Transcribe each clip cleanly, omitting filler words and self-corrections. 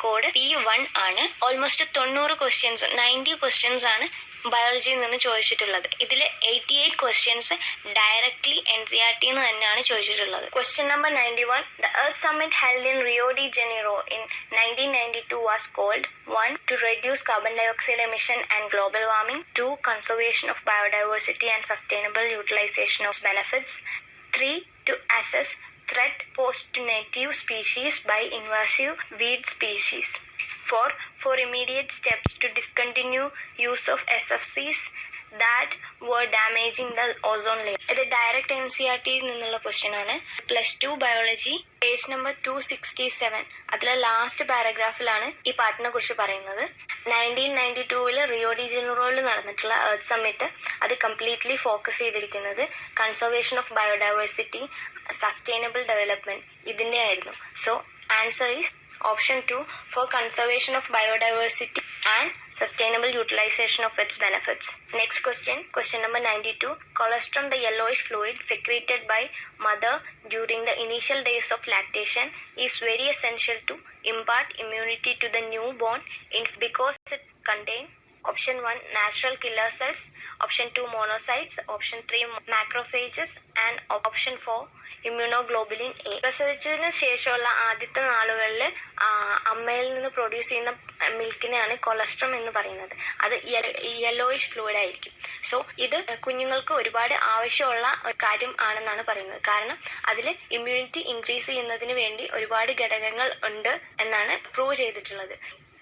Code P1 ആണ്. Almost 90 questions 90 questions ആണ് ബയോളജിയിൽ നിന്ന് ചോദിച്ചിട്ടുള്ളത്. ഇതിൽ 88 ക്വസ്റ്റ്യൻസ് ഡയറക്ട്ലി NCERT എന്ന് തന്നെയാണ് ചോദിച്ചിട്ടുള്ളത്. Question number 91. The Earth Summit held in Rio de Janeiro in 1992 was called 1. To reduce carbon dioxide emission and global warming. 2. Conservation of biodiversity and sustainable utilization of benefits. 3. To assess threat posed to native species by invasive weed species. 4. For immediate steps to discontinue use of SFCs that were damaging the ozone layer. ഇത് direct NCERT നിന്നുള്ള question ആണ്. +2 biology page number 267. അതിലെ last പാരഗ്രാഫിലാണ് ഈ പാട്ടിനെ കുറിച്ച് പറയുന്നത്. 1992 Rio de ജനീറോയിൽ നടന്നിട്ടുള്ള earth summit അത് കംപ്ലീറ്റ്ലി ഫോക്കസ് ചെയ്തിരിക്കുന്നത് conservation of biodiversity, sustainable development ഇതിൻ്റെ ആയിരുന്നു. So answer is Option 2 for conservation of biodiversity and sustainable utilization of its benefits. Next question, question number 92. Colostrum, the yellowish fluid secreted by mother during the initial days of lactation, is very essential to impart immunity to the newborn because it contains Option 1 natural killer cells, Option 2 monocytes, Option 3 macrophages and Option 4 immunoglobulin A. പ്രസവിച്ചതിന് ശേഷമുള്ള ആദ്യത്തെ നാളുകളിൽ അമ്മയിൽ നിന്ന് produce ചെയ്യുന്ന മിൽക്കിനെയാണ് colostrum എന്ന് പറയുന്നത്. അത് yellowish fluid ആയിരിക്കും. സോ ഇത് കുഞ്ഞുങ്ങൾക്ക് ഒരുപാട് ആവശ്യമുള്ള കാര്യം ആണെന്നാണ് പറയുന്നത്. കാരണം അതിൽ ഇമ്മ്യൂണിറ്റി ഇൻക്രീസ് ചെയ്യുന്നതിന് വേണ്ടി ഒരുപാട് ഘടകങ്ങൾ ഉണ്ട് എന്നാണ് പ്രൂവ് ചെയ്തിട്ടുള്ളത്.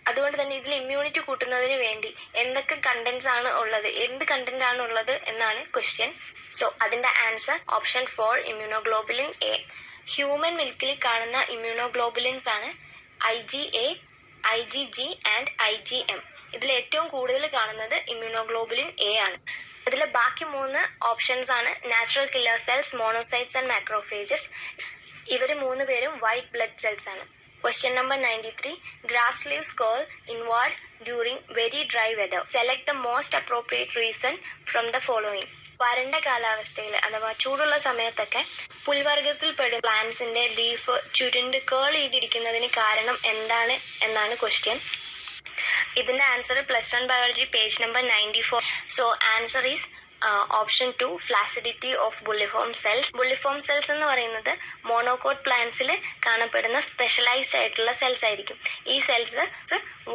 അതുകൊണ്ട് തന്നെ ഇതിൽ ഇമ്മ്യൂണിറ്റി കൂട്ടുന്നതിന് വേണ്ടി എന്തൊക്കെ കണ്ടന്റ്സ് ആണ് ഉള്ളത്, എന്ത് കണ്ടന്റ് ആണ് ഉള്ളത് എന്നാണ് ക്വസ്റ്റ്യൻ. സോ അതിൻ്റെ answer option 4 immunoglobulin A. Human മിൽക്കിൽ കാണുന്ന ഇമ്മ്യൂണോഗ്ലോബുലിൻസ് ആണ് IgA, IgG ആൻഡ് IgM. ഇതിൽ ഏറ്റവും കൂടുതൽ കാണുന്നത് ഇമ്മ്യൂണോഗ്ലോബുലിൻ എ ആണ്. ഇതിൽ ബാക്കി 3 ഓപ്ഷൻസ് ആണ് natural killer cells, monocytes and macrophages. ഇവർ 3 പേരും വൈറ്റ് ബ്ലഡ് സെൽസ് ആണ്. Question number 93. Grass leaves curl inward during very dry weather. Select the most appropriate reason from the following. വരണ്ട കാലാവസ്ഥയിൽ അഥവാ ചൂടുള്ള സമയത്തൊക്കെ പുൽവർഗത്തിൽ പെടുന്ന പ്ലാന്റ്സിന്റെ ലീഫ് ചുരുണ്ട് കേൾ ചെയ്തിരിക്കുന്നതിന് കാരണം എന്താണ് എന്നാണ് ക്വസ്റ്റ്യൻ. ഇതിന്റെ answer +1 biology page number 94. So answer is option 2 flaccidity of bulliform cells. Bulliform cells എന്ന് പറയുന്നത് മോണോകോട്ട് പ്ലാന്റ്സിൽ കാണപ്പെടുന്ന സ്പെഷ്യലൈസ്ഡ് ആയിട്ടുള്ള സെൽസ് ആയിരിക്കും. ഈ സെൽസ്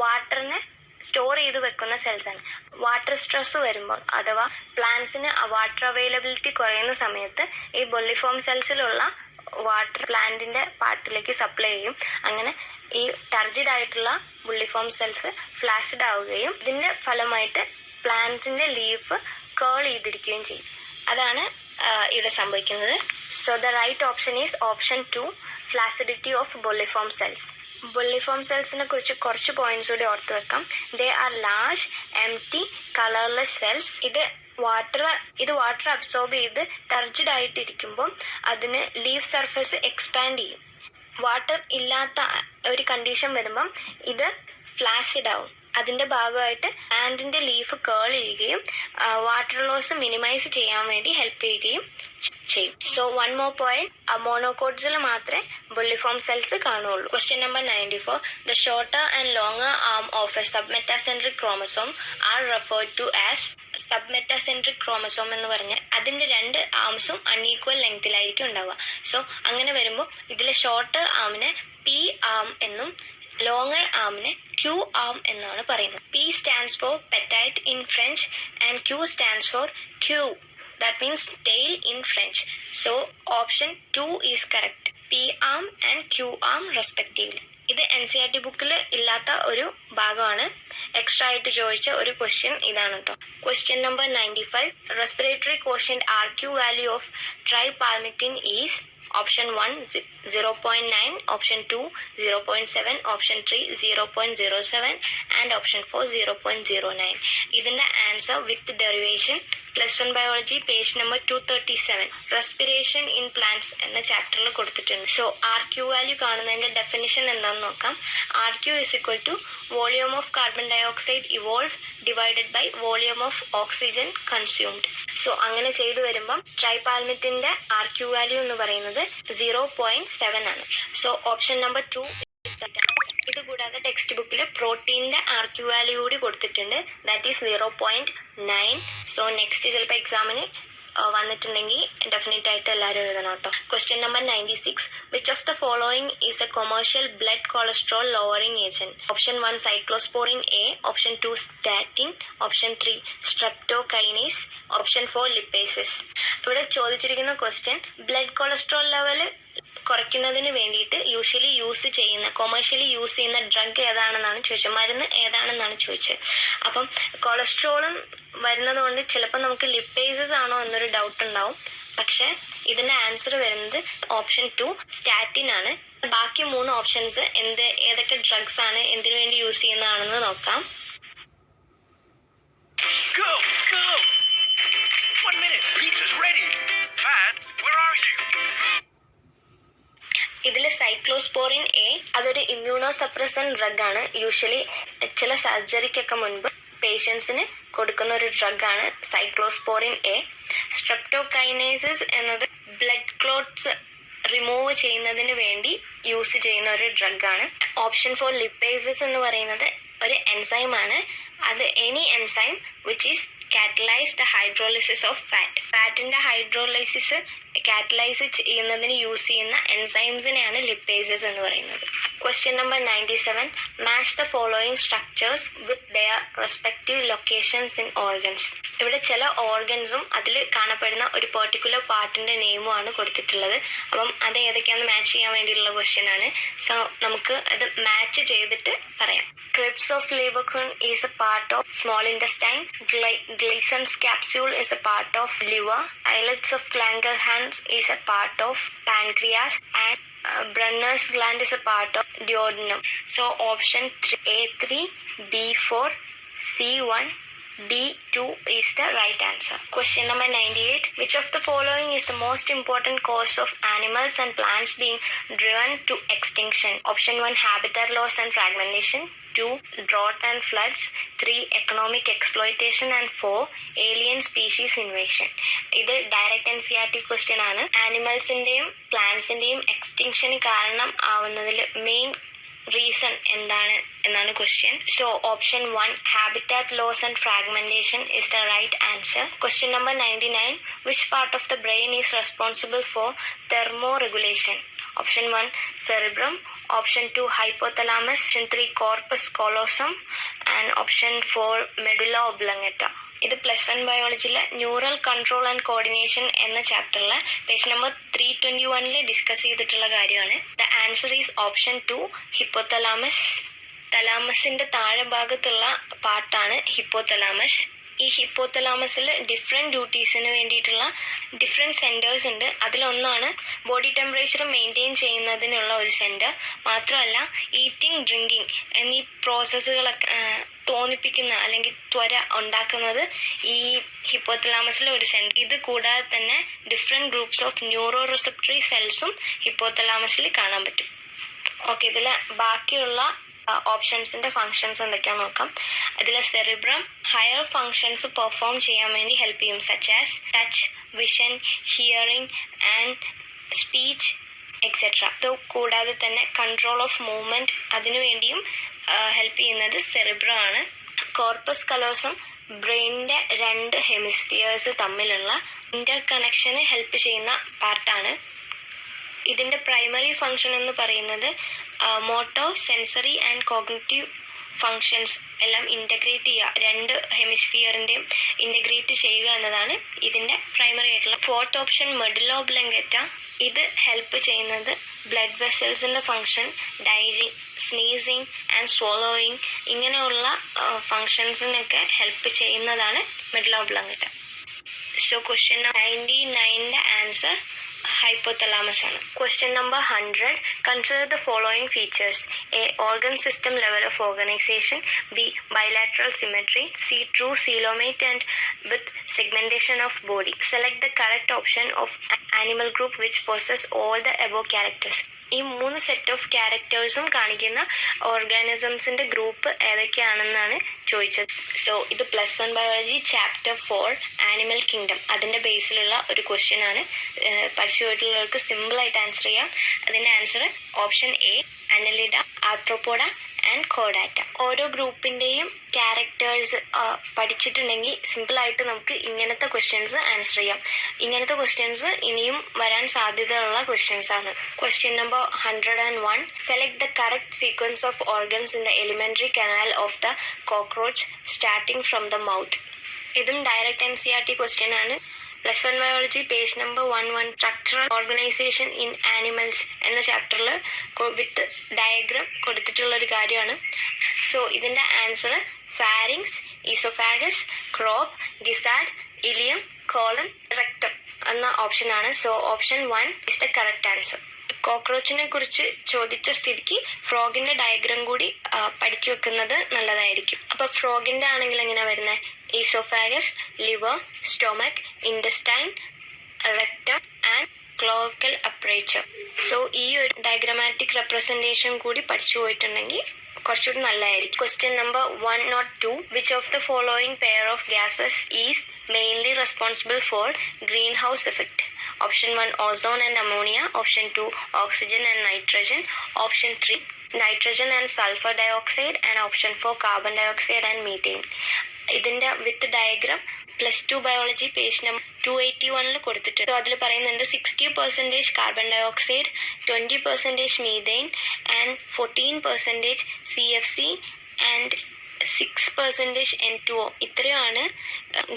വാട്ടറിനെ സ്റ്റോർ ചെയ്ത് വെക്കുന്ന സെൽസ് ആണ്. വാട്ടർ സ്ട്രെസ് വരുമ്പോൾ അഥവാ പ്ലാന്റ്സിന് വാട്ടർ അവൈലബിലിറ്റി കുറയുന്ന സമയത്ത് ഈ ബുള്ളിഫോം സെൽസിലുള്ള വാട്ടർ പ്ലാന്റിന്റെ പാർട്ടിലേക്ക് സപ്ലൈ ചെയ്യും. അങ്ങനെ ഈ ടർജിഡ് ആയിട്ടുള്ള ബുള്ളിഫോം സെൽസ് ഫ്ലാസിഡ് ആവുകയും ഇതിന്റെ ഫലമായിട്ട് പ്ലാന്റ്സിന്റെ ലീഫ് കേൾ ചെയ്തിരിക്കുകയും ചെയ്യും. അതാണ് ഇവിടെ സംഭവിക്കുന്നത്. So the right option is option 2 flaccidity of bulliform cells. Bulliform സെൽസിനെ കുറിച്ച് കുറച്ച് പോയിന്റ്സ് കൂടി ഓർത്ത് വെക്കാം. They are large empty colourless cells. ഇത് വാട്ടർ അബ്സോർബ് ചെയ്ത് ടർജിഡ് ആയിട്ടിരിക്കുമ്പോൾ അതിന് ലീഫ് സർഫേസ് എക്സ്പാൻഡ് ചെയ്യും. വാട്ടർ ഇല്ലാത്ത ഒരു കണ്ടീഷൻ വരുമ്പം ഇത് ഫ്ലാസിഡ് ആവും. അതിൻ്റെ ഭാഗമായിട്ട് പ്ലാന്റിന്റെ ലീഫ് കേൾ ചെയ്യുകയും വാട്ടർ ലോസ് മിനിമൈസ് ചെയ്യാൻ വേണ്ടി ഹെൽപ്പ് ചെയ്യുകയും ചെയ്യും. സോ 1 മോർ പോയിന്റ്, മോണോകോട്സിൽ മാത്രമേ ബുള്ളിഫോം സെൽസ് കാണുള്ളൂ. Question number 94. The shorter and longer arm of a submetacentric chromosome are referred to as. Submetacentric chromosome എന്ന് പറഞ്ഞാൽ അതിന്റെ 2 ആംസും അൺഈക്വൽ ലെങ്തിലായിരിക്കും ഉണ്ടാവുക. സോ അങ്ങനെ വരുമ്പോൾ ഇതിലെ ഷോർട്ടർ ആമിനെ P ആം എന്നും ലോങ്ങർ ആമിനെ Q ആം എന്നാണ് പറയുന്നത്. P stands for petite in French and Q stands for queue. That means tail in French. So option 2 is correct. P arm and Q arm respectively. ഇത് NCERT ബുക്കിൽ ഇല്ലാത്ത ഒരു ഭാഗമാണ്. Extra ആയിട്ട് ചോദിച്ച ഒരു ക്വസ്റ്റ്യൻ ഇതാണ് കേട്ടോ. Question number 95. Respiratory quotient RQ value of tripalmitin is. Option 1 0.9, Option 2 0.7, Option 3 0.07 and Option 4 0.09. ഇതിന്റെ answer with derivation +1 biology page number 237 respiration in plants എന്ന ചാപ്റ്ററിൽ കൊടുത്തിട്ടുണ്ട്. സോ RQ വാല്യൂ കാണുന്നതിന്റെ ഡെഫിനിഷൻ എന്താണെന്ന് നോക്കാം. RQ = volume of carbon dioxide evolve divided by volume of oxygen consumed. So അങ്ങനെ ചെയ്തു വരുമ്പം ട്രൈപാൽമിറ്റിന്റെ RQ വാല്യൂ എന്ന് പറയുന്നത് 0.7 ആണ്. സോ ഓപ്ഷൻ നമ്പർ 2 ഇത് കൂടാതെ ടെക്സ്റ്റ് ബുക്കിൽ പ്രോട്ടീൻ്റെ ആർക്യു വാല്യൂ കൂടി കൊടുത്തിട്ടുണ്ട്. That is 0.9. സോ നെക്സ്റ്റ് ചിലപ്പോൾ എക്സാമിന് വന്നിട്ടുണ്ടെങ്കിൽ ഡെഫിനറ്റ് ആയിട്ട് എല്ലാവരും എഴുതണം കേട്ടോ. Question number 96. Which of the following is A commercial blood cholesterol lowering agent? Option 1 cyclosporin A, option 2 statin, option 3 streptokinase, option 4 lipases. ഇവിടെ ചോദിച്ചിരിക്കുന്ന ക്വസ്റ്റ്യൻ ബ്ലഡ് കൊളസ്ട്രോൾ ലെവൽ കുറയ്ക്കുന്നതിന് വേണ്ടിയിട്ട് കൊമേഴ്ഷ്യലി യൂസ് ചെയ്യുന്ന ഡ്രഗ് ഏതാണെന്നാണ് ചോദിച്ചത്, മരുന്ന് ഏതാണെന്നാണ് ചോദിച്ചത്. അപ്പം കൊളസ്ട്രോളും വരുന്നത് കൊണ്ട് ചിലപ്പോൾ നമുക്ക് ലിപ്പേസസ് ആണോ എന്നൊരു ഡൗട്ട് ഉണ്ടാവും. പക്ഷേ ഇതിൻ്റെ ആൻസർ വരുന്നത് ഓപ്ഷൻ 2 സ്റ്റാറ്റിൻ ആണ്. ബാക്കി 3 ഓപ്ഷൻസ് ഏതൊക്കെ ഡ്രഗ്സ് ആണ് എന്തിനു വേണ്ടി യൂസ് ചെയ്യുന്നതാണെന്ന് നോക്കാം. Go! 1 minute, pizza's ready. Dad, where are you? ഇതിൽ സൈക്ലോസ്പോറിൻ എ അതൊരു ഇമ്മ്യൂണോ സപ്രസൻ ഡ്രഗ് ആണ്. യൂഷ്വലി ചില സർജറിക്കൊക്കെ മുൻപ് പേഷ്യൻസിന് കൊടുക്കുന്ന ഒരു ഡ്രഗ് ആണ് സൈക്ലോസ്പോറിൻ എ. സ്ട്രെപ്റ്റോകൈനേസസ് എന്നത് ബ്ലഡ് ക്ലോട്ട്സ് റിമൂവ് ചെയ്യുന്നതിന് വേണ്ടി യൂസ് ചെയ്യുന്ന ഒരു ഡ്രഗ് ആണ്. ഓപ്ഷൻ 4 ലിപ്പേസസ് എന്ന് പറയുന്നത് ഒരു എൻസൈമാണ്. അത് any enzyme which is catalyse the hydrolysis of fat. ഫാറ്റിൻ്റെ ഹൈഡ്രോളൈസിസ് കാറ്റലൈസ് ചെയ്യുന്നതിന് യൂസ് ചെയ്യുന്ന എൻസൈംസിനെയാണ് ലിപ്പേസസ് എന്ന് പറയുന്നത്. Question number 97. Match the following structures with their respective locations in organs. ഇവിടെ ചില ഓർഗൻസും അതിൽ കാണപ്പെടുന്ന ഒരു പെർട്ടിക്കുലർ പാർട്ടിൻ്റെ നെയിമുമാണ് കൊടുത്തിട്ടുള്ളത്. അപ്പം അത് ഏതൊക്കെയാണെന്ന് മാച്ച് ചെയ്യാൻ വേണ്ടിയിട്ടുള്ള ക്വസ്റ്റ്യൻ ആണ്. സോ നമുക്ക് അത് മാച്ച് ചെയ്തിട്ട് പറയാം. Crypts of Leverkusen is a part of small intestine. Gleason's capsule is a part of liver. Islets of Langerhans is a part of pancreas. And Brunner's gland is a part of duodenum. So option 3, A3, B4, C1, D2 is the right answer. Question number 98. Which of the following is the most important cause of animals and plants being driven to extinction? Option 1 habitat loss and fragmentation, 2 drought and floods, 3 economic exploitation, and 4 alien species invasion. ഇത് direct NCERT question ആണ്. ആനിമൽസിൻ്റെയും പ്ലാന്റ്സിൻ്റെയും എക്സ്റ്റിങ്ഷന് കാരണം ആവുന്നതിൽ main reason എന്താണ് എന്നാണ് question. So option 1 habitat loss and fragmentation is the right answer. Question number 99. Which part of the brain is responsible for thermoregulation? Option 1 cerebrum, option 2 hypothalamus, option 3 corpus callosum, and option 4 medulla oblongata. ഇത് +1 ബയോളജിയിലെ neural control and coordination എന്ന ചാപ്റ്ററിലെ page number 321 discuss ചെയ്തിട്ടുള്ള കാര്യമാണ്. The answer is option 2 hypothalamus. തലാമസിൻ്റെ താഴെ ഭാഗത്തുള്ള പാർട്ടാണ് ഹിപ്പോതലാമസ്. ഈ ഹിപ്പോതലാമസിൽ ഡിഫറെൻറ്റ് ഡ്യൂട്ടീസിന് വേണ്ടിയിട്ടുള്ള ഡിഫറെൻറ്റ് സെൻറ്റേഴ്സ് ഉണ്ട്. അതിലൊന്നാണ് ബോഡി ടെമ്പറേച്ചർ മെയിൻറ്റെയിൻ ചെയ്യുന്നതിനുള്ള ഒരു സെൻറ്റർ. മാത്രമല്ല ഈറ്റിംഗ്, ഡ്രിങ്കിങ് എന്നീ പ്രോസസ്സുകളൊക്കെ തോന്നിപ്പിക്കുന്ന അല്ലെങ്കിൽ ത്വര ഉണ്ടാക്കുന്നത് ഈ ഹിപ്പോതലാമസിലെ ഒരു സെൻറ്റർ. ഇത് കൂടാതെ തന്നെ ഡിഫറെൻറ്റ് ഗ്രൂപ്പ്സ് ഓഫ് ന്യൂറോ റിസപ്റ്ററി സെൽസും ഹിപ്പോതലാമസിൽ കാണാൻ പറ്റും. ഓക്കെ, ഇതിൽ ബാക്കിയുള്ള ഓപ്ഷൻസിൻ്റെ ഫങ്ഷൻസ് എന്തൊക്കെയാണെന്ന് നോക്കാം. അതിൽ സെറിബ്രം ഹയർ ഫങ്ഷൻസ് പെർഫോം ചെയ്യാൻ വേണ്ടി ഹെൽപ്പ് ചെയ്യും, such as touch, vision, hearing and speech etcetera. ഇത് കൂടാതെ തന്നെ കൺട്രോൾ ഓഫ് മൂവ്മെൻറ്റ് അതിനുവേണ്ടിയും ഹെൽപ്പ് ചെയ്യുന്നത് സെറിബ്രം ആണ്. കോർപ്പസ് കലോസം ബ്രെയിനിൻ്റെ 2 ഹെമിസ്ഫിയേഴ്സ് തമ്മിലുള്ള ഇൻ്റർ കണക്ഷന് ഹെൽപ്പ് ചെയ്യുന്ന പാർട്ടാണ്. ഇതിൻ്റെ പ്രൈമറി ഫങ്ഷൻ എന്ന് പറയുന്നത് motor, sensory and cognitive functions എല്ലാം ഇൻ്റഗ്രേറ്റ് ചെയ്യുക, 2 ഹെമിസ്ഫിയറിൻ്റെയും ഇൻ്റഗ്രേറ്റ് ചെയ്യുക എന്നതാണ് ഇതിൻ്റെ പ്രൈമറി ആയിട്ടുള്ള. 4th option medulla ഒബ്ലോംഗേറ്റ. ഇത് ഹെൽപ്പ് ചെയ്യുന്നത് ബ്ലഡ് വെസൽസിൻ്റെ ഫങ്ഷൻ, ഡൈജിങ്, സ്നീസിങ് ആൻഡ് സ്വോളോയിങ് ഇങ്ങനെയുള്ള ഫങ്ഷൻസിനൊക്കെ ഹെൽപ്പ് ചെയ്യുന്നതാണ് മെഡുല്ല ഒബ്ലോംഗേറ്റ. സോ ക്വസ്റ്റ്യൻ 99ൻ്റെ ആൻസർ hypothalamus ആണ്. Question number 100. Consider the following features: A. Organ system level of organization, B. Bilateral symmetry, C. True coelomate and with segmentation of body. Select the correct option of animal group which possess all the above characters. ഈ 3 set of ക്യാരക്ടേഴ്സും കാണിക്കുന്ന ഓർഗാനിസംസിൻ്റെ group ഏതൊക്കെയാണെന്നാണ് ചോദിച്ചത്. So ഇത് +1 biology chapter 4 animal kingdom അതിൻ്റെ ബേസിലുള്ള ഒരു question ആണ്. പഠിച്ചു പോയിട്ടുള്ളവർക്ക് സിമ്പിളായിട്ട് answer ചെയ്യാം. അതിൻ്റെ answer option A annelida, arthropoda and കോഡാറ്റ. ഓരോ ഗ്രൂപ്പിൻ്റെയും ക്യാരക്ടേഴ്സ് പഠിച്ചിട്ടുണ്ടെങ്കിൽ സിമ്പിളായിട്ട് നമുക്ക് ഇങ്ങനത്തെ ക്വസ്റ്റ്യൻസ് ആൻസർ ചെയ്യാം. ഇങ്ങനത്തെ ക്വസ്റ്റ്യൻസ് ഇനിയും വരാൻ സാധ്യതയുള്ള ക്വസ്റ്റ്യൻസ് ആണ്. Question number 101. Select the correct sequence of organs in the elementary canal of the cockroach starting from the mouth. ഇതും ഡയറക്റ്റ് NCERT ക്വസ്റ്റ്യൻ ആണ്. +1 biology page number 11 structural organisation in animals എന്ന ചാപ്റ്ററിൽ with diagram കൊടുത്തിട്ടുള്ളൊരു കാര്യമാണ്. So ഇതിൻ്റെ answer pharynx, oesophagus, crop, ഗിസാഡ്, ileum, colon, rectum എന്ന ഓപ്ഷനാണ്. So option 1 is the correct answer. കോക്രോച്ചിനെ കുറിച്ച് ചോദിച്ച സ്ഥിതിക്ക് ഫ്രോഗിൻ്റെ ഡയഗ്രാം കൂടി പഠിച്ചു വെക്കുന്നത് നല്ലതായിരിക്കും. അപ്പോൾ ഫ്രോഗിൻ്റെ ആണെങ്കിൽ എങ്ങനെയാണ് വരുന്നത്? Oesophagus, liver, stomach, intestine, rectum and cloacal aperture. So ഈ ഒരു ഡയഗ്രമാറ്റിക് റെപ്രസെൻറ്റേഷൻ കൂടി പഠിച്ചു പോയിട്ടുണ്ടെങ്കിൽ കുറച്ചുകൂടി നല്ലതായിരിക്കും. Question number 102. Which of the following pair of gases is mainly responsible for green house effect? Option 1 ozone and ammonia, Option 2 oxygen and nitrogen, Option 3 nitrogen and sulfur dioxide, and Option 4 carbon dioxide and methane. ഇതിൻ്റെ with diagram +2 biology page number 281 കൊടുത്തിട്ടുണ്ട്. So അതിൽ പറയുന്നുണ്ട് 60% carbon dioxide, 20% methane and 14% CFC and 6% N2O. ഇത്രയുമാണ്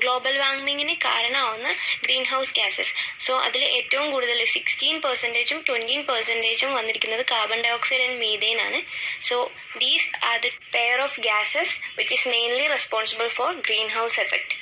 global വാർമിങ്ങിന് കാരണമാവുന്ന green house gases. So അതിൽ ഏറ്റവും കൂടുതൽ 16%ഉം 20%ഉം വന്നിരിക്കുന്നത് കാർബൺ ഡയോക്സൈഡ് ആൻഡ് മീഥെയിൻ ആണ്. So these are the pair of gases which is mainly responsible for green house effect.